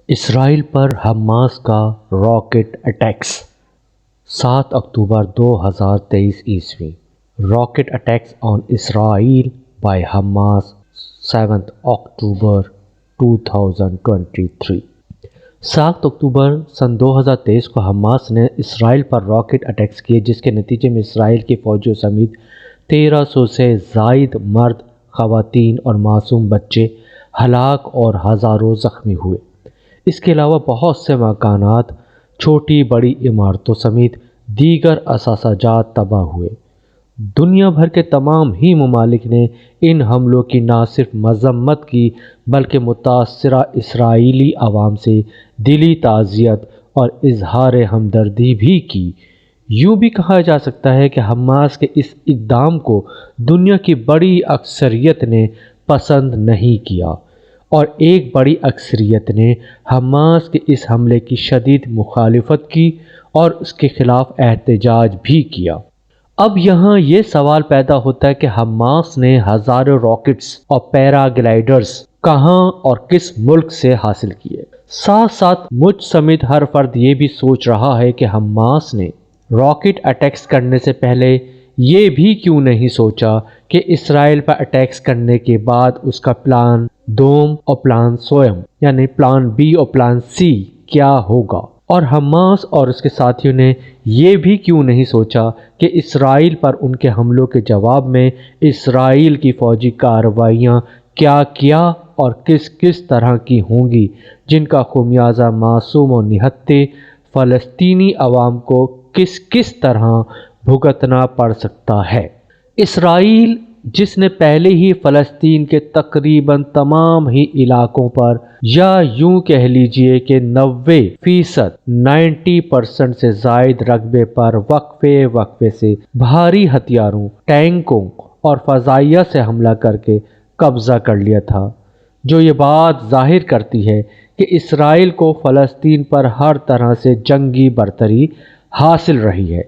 اسرائیل پر Hamas کا rocket attacks 7 اکتوبر 2023 عیسوی. Rocket attacks on Israel by Hamas 7 October 2023. 7 اکتوبر سن 2023 کو Hamas نے اسرائیل پر راکٹ اٹیکس کیے، جس کے نتیجے میں اسرائیل کی فوجیوں سمیت 1300 سے زائد مرد، خواتین اور معصوم بچے ہلاک اور ہزاروں زخمی ہوئے۔ اس کے علاوہ بہت سے مکانات، چھوٹی بڑی عمارتوں سمیت دیگر اثاثہ جات تباہ ہوئے۔ دنیا بھر کے تمام ہی ممالک نے ان حملوں کی نہ صرف مذمت کی بلکہ متاثرہ اسرائیلی عوام سے دلی تعزیت اور اظہار ہمدردی بھی کی۔ یوں بھی کہا جا سکتا ہے کہ حماس کے اس اقدام کو دنیا کی بڑی اکثریت نے پسند نہیں کیا، اور ایک بڑی اکثریت نے حماس کے اس حملے کی شدید مخالفت کی اور اس کے خلاف احتجاج بھی کیا۔ اب یہاں یہ سوال پیدا ہوتا ہے کہ حماس نے ہزاروں راکٹس اور پیرا گلائیڈرز کہاں اور کس ملک سے حاصل کیے؟ ساتھ ساتھ مجھ سمیت ہر فرد یہ بھی سوچ رہا ہے کہ حماس نے راکٹ اٹیکس کرنے سے پہلے یہ بھی کیوں نہیں سوچا کہ اسرائیل پر اٹیکس کرنے کے بعد اس کا پلان دوم اور پلان سوئم یعنی پلان بی اور پلان سی کیا ہوگا؟ اور حماس اور اس کے ساتھیوں نے یہ بھی کیوں نہیں سوچا کہ اسرائیل پر ان کے حملوں کے جواب میں اسرائیل کی فوجی کارروائیاں کیا اور کس کس طرح کی ہوں گی، جن کا خمیازہ معصوم و نہتے فلسطینی عوام کو کس کس طرح بھگتنا پڑ سکتا ہے۔ اسرائیل، جس نے پہلے ہی فلسطین کے تقریباً تمام ہی علاقوں پر، یا یوں کہہ لیجئے کہ 90% سے زائد رقبے پر وقفے سے بھاری ہتھیاروں، ٹینکوں اور فضائیہ سے حملہ کر کے قبضہ کر لیا تھا، جو یہ بات ظاہر کرتی ہے کہ اسرائیل کو فلسطین پر ہر طرح سے جنگی برتری حاصل رہی ہے۔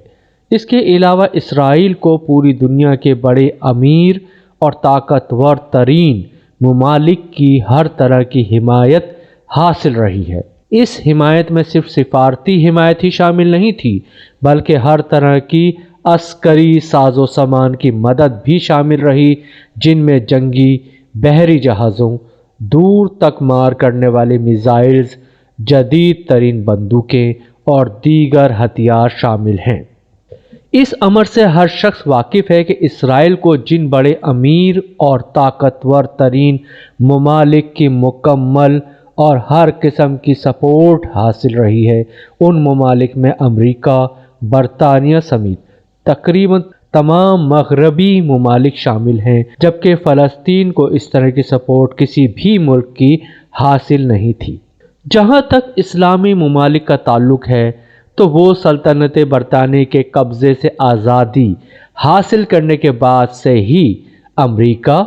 اس کے علاوہ اسرائیل کو پوری دنیا کے بڑے امیر اور طاقتور ترین ممالک کی ہر طرح کی حمایت حاصل رہی ہے۔ اس حمایت میں صرف سفارتی حمایت ہی شامل نہیں تھی، بلکہ ہر طرح کی عسکری ساز و سامان کی مدد بھی شامل رہی، جن میں جنگی بحری جہازوں، دور تک مار کرنے والے میزائلز، جدید ترین بندوقیں اور دیگر ہتھیار شامل ہیں۔ اس امر سے ہر شخص واقف ہے کہ اسرائیل کو جن بڑے امیر اور طاقتور ترین ممالک کی مکمل اور ہر قسم کی سپورٹ حاصل رہی ہے، ان ممالک میں امریکہ، برطانیہ سمیت تقریباً تمام مغربی ممالک شامل ہیں، جبکہ فلسطین کو اس طرح کی سپورٹ کسی بھی ملک کی حاصل نہیں تھی۔ جہاں تک اسلامی ممالک کا تعلق ہے تو وہ سلطنت برطانیہ کے قبضے سے آزادی حاصل کرنے کے بعد سے ہی امریکہ،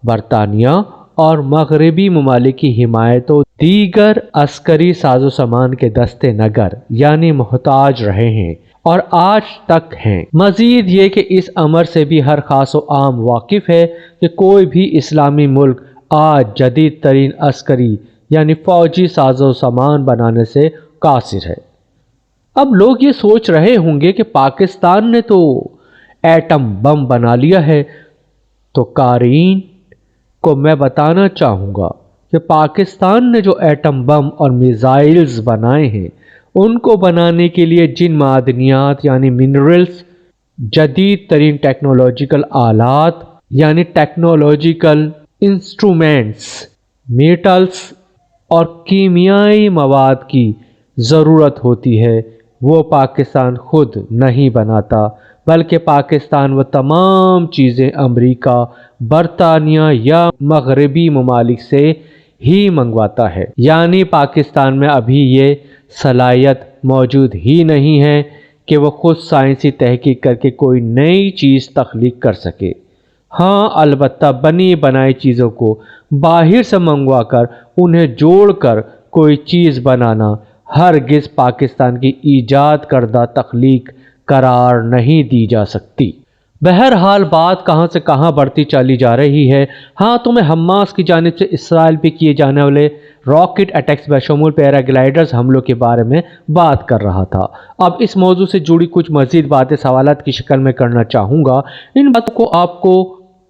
برطانیہ اور مغربی ممالک کی حمایت و دیگر عسکری ساز و سامان کے دستے نگر یعنی محتاج رہے ہیں اور آج تک ہیں۔ مزید یہ کہ اس امر سے بھی ہر خاص و عام واقف ہے کہ کوئی بھی اسلامی ملک آج جدید ترین عسکری یعنی فوجی ساز و سامان بنانے سے قاصر ہے۔ اب لوگ یہ سوچ رہے ہوں گے کہ پاکستان نے تو ایٹم بم بنا لیا ہے، تو قارئین کو میں بتانا چاہوں گا کہ پاکستان نے جو ایٹم بم اور میزائلز بنائے ہیں، ان کو بنانے کے لیے جن معدنیات یعنی منرلز، جدید ترین ٹیکنالوجیکل آلات یعنی ٹیکنالوجیکل انسٹرومنٹس، میٹلز اور کیمیائی مواد کی ضرورت ہوتی ہے، وہ پاکستان خود نہیں بناتا، بلکہ پاکستان وہ تمام چیزیں امریکہ، برطانیہ یا مغربی ممالک سے ہی منگواتا ہے۔ یعنی پاکستان میں ابھی یہ صلاحیت موجود ہی نہیں ہے کہ وہ خود سائنسی تحقیق کر کے کوئی نئی چیز تخلیق کر سکے۔ ہاں، البتہ بنی بنائی چیزوں کو باہر سے منگوا کر انہیں جوڑ کر کوئی چیز بنانا ہرگز پاکستان کی ایجاد کردہ تخلیق قرار نہیں دی جا سکتی۔ بہرحال بات کہاں سے کہاں بڑھتی چلی جا رہی ہے۔ ہاں، تمہیں حماس کی جانب سے اسرائیل پہ کیے جانے والے راکٹ اٹیکس بشمول پیراگلائڈرز حملوں کے بارے میں بات کر رہا تھا۔ اب اس موضوع سے جڑی کچھ مزید باتیں سوالات کی شکل میں کرنا چاہوں گا۔ ان باتوں کو آپ کو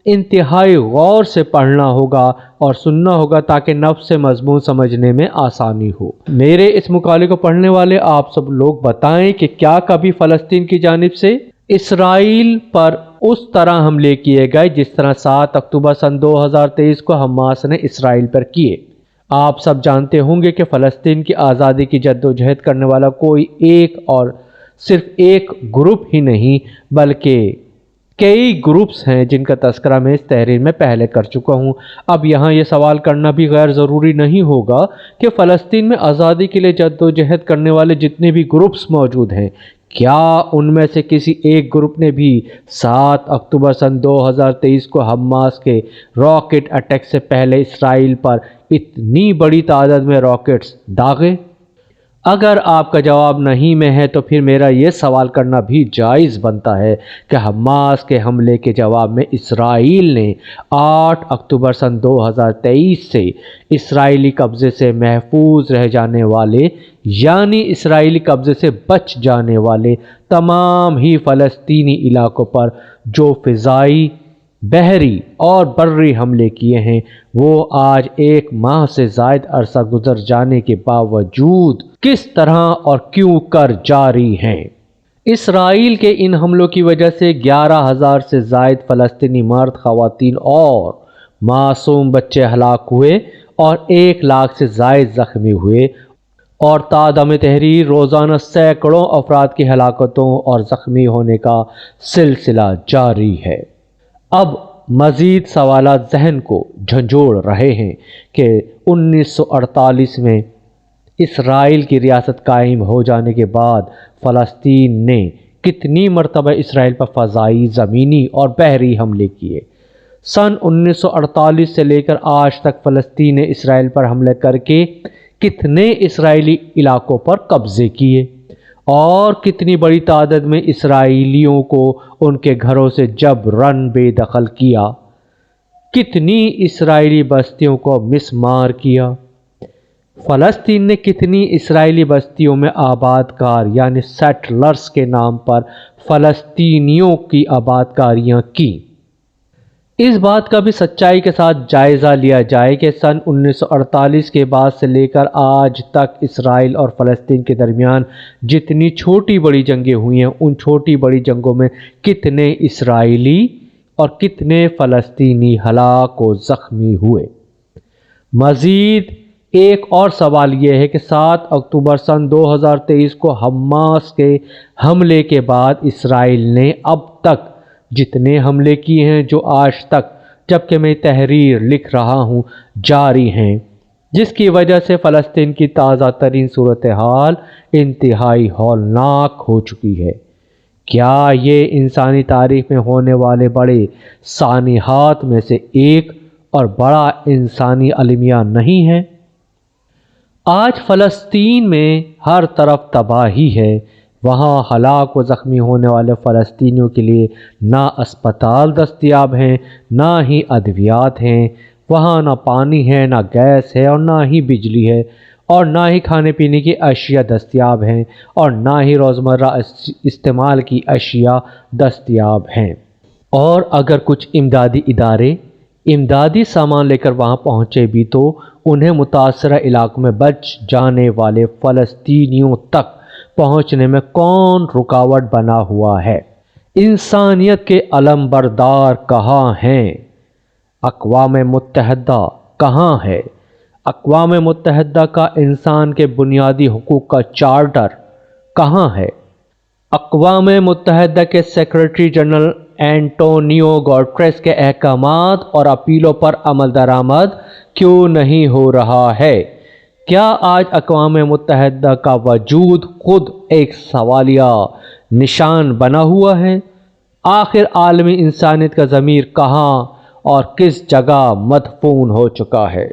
انتہائی غور سے پڑھنا ہوگا اور سننا ہوگا تاکہ نفس سے مضمون سمجھنے میں آسانی ہو۔ میرے اس مقالے کو پڑھنے والے آپ سب لوگ بتائیں کہ کیا کبھی فلسطین کی جانب سے اسرائیل پر اس طرح حملے کیے گئے جس طرح 7 اکتوبر سن 2023 کو حماس نے اسرائیل پر کیے؟ آپ سب جانتے ہوں گے کہ فلسطین کی آزادی کی جدوجہد کرنے والا کوئی ایک اور صرف ایک گروپ ہی نہیں بلکہ کئی گروپس ہیں جن کا تذکرہ میں اس تحریر میں پہلے کر چکا ہوں۔ اب یہاں یہ سوال کرنا بھی غیر ضروری نہیں ہوگا کہ فلسطین میں آزادی کے لیے جدوجہد کرنے والے جتنے بھی گروپس موجود ہیں، کیا ان میں سے کسی ایک گروپ نے بھی 7 اکتوبر سن 2023 کو حماس کے راکٹ اٹیک سے پہلے اسرائیل پر اتنی بڑی تعداد میں راکٹس داغے؟ اگر آپ کا جواب نہیں میں ہے تو پھر میرا یہ سوال کرنا بھی جائز بنتا ہے کہ حماس کے حملے کے جواب میں اسرائیل نے 8 اکتوبر سن 2023 سے اسرائیلی قبضے سے محفوظ رہ جانے والے یعنی اسرائیلی قبضے سے بچ جانے والے تمام ہی فلسطینی علاقوں پر جو فضائی، بحری اور بری حملے کیے ہیں وہ آج 1 ماہ سے زائد عرصہ گزر جانے کے باوجود کس طرح اور کیوں کر جاری ہیں۔ اسرائیل کے ان حملوں کی وجہ سے 11,000 سے زائد فلسطینی مرد، خواتین اور معصوم بچے ہلاک ہوئے اور 1 لاکھ سے زائد زخمی ہوئے اور تا دم تحریر روزانہ سینکڑوں افراد کی ہلاکتوں اور زخمی ہونے کا سلسلہ جاری ہے۔ اب مزید سوالات ذہن کو جھنجھوڑ رہے ہیں کہ 1948 میں اسرائیل کی ریاست قائم ہو جانے کے بعد فلسطین نے کتنی مرتبہ اسرائیل پر فضائی، زمینی اور بحری حملے کیے؟ سن 1948 سے لے کر آج تک فلسطین نے اسرائیل پر حملے کر کے کتنے اسرائیلی علاقوں پر قبضے کیے اور کتنی بڑی تعداد میں اسرائیلیوں کو ان کے گھروں سے جبراً بے دخل کیا؟ کتنی اسرائیلی بستیوں کو مسمار کیا؟ فلسطین نے کتنی اسرائیلی بستیوں میں آباد کار یعنی سیٹلرز کے نام پر فلسطینیوں کی آباد کاریاں کی؟ اس بات کا بھی سچائی کے ساتھ جائزہ لیا جائے کہ سن 1948 کے بعد سے لے کر آج تک اسرائیل اور فلسطین کے درمیان جتنی چھوٹی بڑی جنگیں ہوئی ہیں ان چھوٹی بڑی جنگوں میں کتنے اسرائیلی اور کتنے فلسطینی ہلاک و زخمی ہوئے؟ مزید ایک اور سوال یہ ہے کہ 7 اکتوبر سن 2023 کو حماس کے حملے کے بعد اسرائیل نے اب تک جتنے حملے کیے ہیں جو آج تک جبکہ میں تحریر لکھ رہا ہوں جاری ہیں، جس کی وجہ سے فلسطین کی تازہ ترین صورتحال انتہائی ہولناک ہو چکی ہے۔ کیا یہ انسانی تاریخ میں ہونے والے بڑے سانحات میں سے ایک اور بڑا انسانی المیہ نہیں ہے؟ آج فلسطین میں ہر طرف تباہی ہے۔ وہاں ہلاک و زخمی ہونے والے فلسطینیوں کے لیے نہ اسپتال دستیاب ہیں، نہ ہی ادویات ہیں، وہاں نہ پانی ہے، نہ گیس ہے اور نہ ہی بجلی ہے اور نہ ہی کھانے پینے کی اشیاء دستیاب ہیں اور نہ ہی روزمرہ استعمال کی اشیاء دستیاب ہیں۔ اور اگر کچھ امدادی ادارے امدادی سامان لے کر وہاں پہنچے بھی تو انہیں متاثرہ علاقوں میں بچ جانے والے فلسطینیوں تک پہنچنے میں کون رکاوٹ بنا ہوا ہے؟ انسانیت کے علم بردار کہاں ہیں؟ اقوام متحدہ کہاں ہے؟ اقوام متحدہ کا انسان کے بنیادی حقوق کا چارٹر کہاں ہے؟ اقوام متحدہ کے سیکرٹری جنرل اینٹونیو گوٹریس کے احکامات اور اپیلوں پر عمل درآمد کیوں نہیں ہو رہا ہے؟ کیا آج اقوام متحدہ کا وجود خود ایک سوالیہ نشان بنا ہوا ہے؟ آخر عالمی انسانیت کا ضمیر کہاں اور کس جگہ مدفون ہو چکا ہے؟